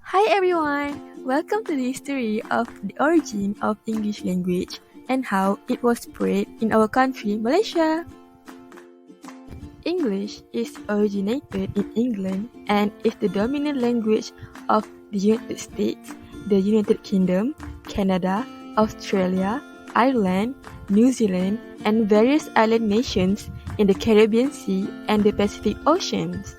Hi everyone! Welcome to the history of the origin of English language and how it was spread in our country, Malaysia. English is originated in England and is the dominant language of the United States, the United Kingdom, Canada, Australia, Ireland, New Zealand, and various island nations in the Caribbean Sea and the Pacific Oceans.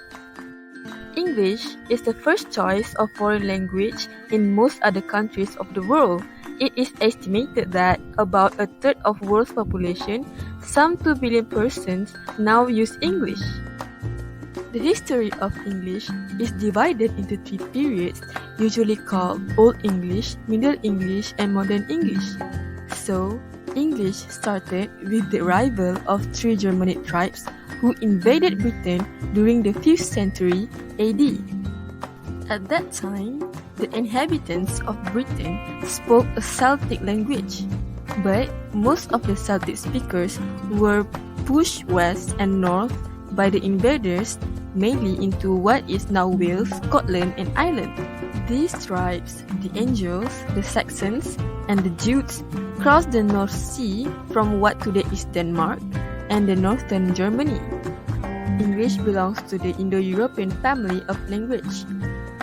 English is the first choice of foreign language in most other countries of the world. It is estimated that about a third of world's population, some 2 billion persons, now use English. The history of English is divided into 3 periods, usually called Old English, Middle English, and Modern English. So, English started with the arrival of 3 Germanic tribes who invaded Britain during the 5th century AD. At that time, the inhabitants of Britain spoke a Celtic language, but most of the Celtic speakers were pushed west and north by the invaders, mainly into what is now Wales, Scotland, and Ireland. These tribes, the Angles, the Saxons, and the Jutes, crossed the North Sea from what today is Denmark and the northern Germany. English belongs to the Indo-European family of language.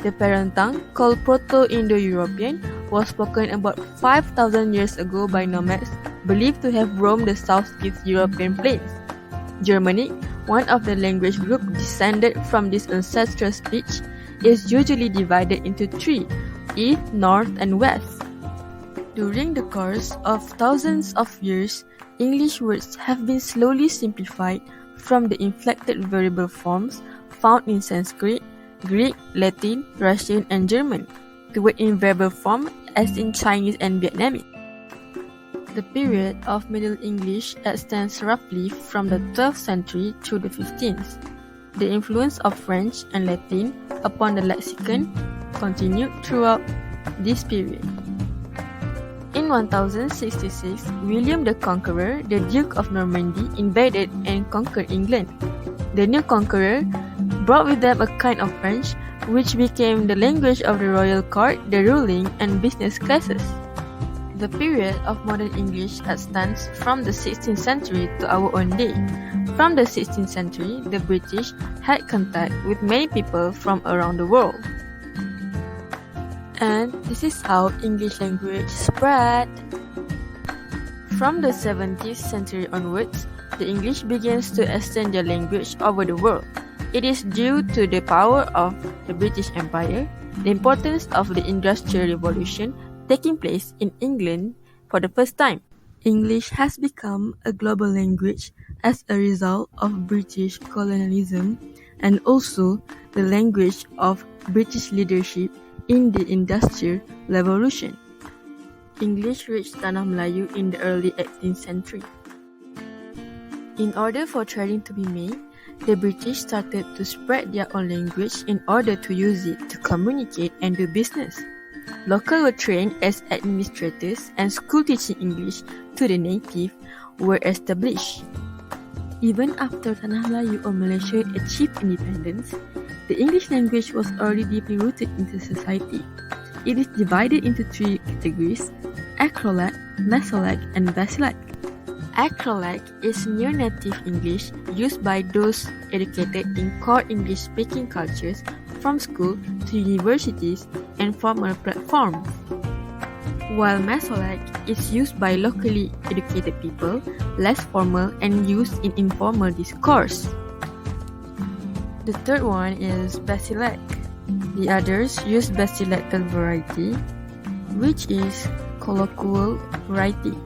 The parent tongue, called Proto-Indo-European, was spoken about 5,000 years ago by nomads believed to have roamed the southeast European plains. Germanic, one of the language groups descended from this ancestral speech, is usually divided into 3, East, North, and West. During the course of thousands of years, English words have been slowly simplified from the inflected variable forms found in Sanskrit, Greek, Latin, Russian, and German to word in verbal form as in Chinese and Vietnamese. The period of Middle English extends roughly from the 12th century through the 15th. The influence of French and Latin upon the lexicon continued throughout this period. In 1066, William the Conqueror, the Duke of Normandy, invaded and conquered England. The new conqueror brought with them a kind of French, which became the language of the royal court, the ruling, and business classes. The period of modern English extends from the 16th century to our own day. From the 16th century, the British had contact with many people from around the world. And this is how English language spread. From the 17th century onwards, the English begins to extend their language over the world. It is due to the power of the British Empire, the importance of the Industrial Revolution taking place in England for the first time. English has become a global language as a result of British colonialism and also the language of British leadership in the Industrial Revolution. English reached Tanah Melayu in the early 18th century. In order for trading to be made, the British started to spread their own language in order to use it to communicate and do business. Locals were trained as administrators and school teaching English to the native were established. Even after Tanah Melayu or Malaysia achieved independence, the English language was already deeply rooted into society. It is divided into 3 categories: acrolect, mesolect, and basilect. Acrolect is near-native English used by those educated in core English-speaking cultures from school to universities and formal platforms. While mesolect is used by locally educated people, less formal and used in informal discourse. The third one is basilect. The others use basilectal variety, which is colloquial variety.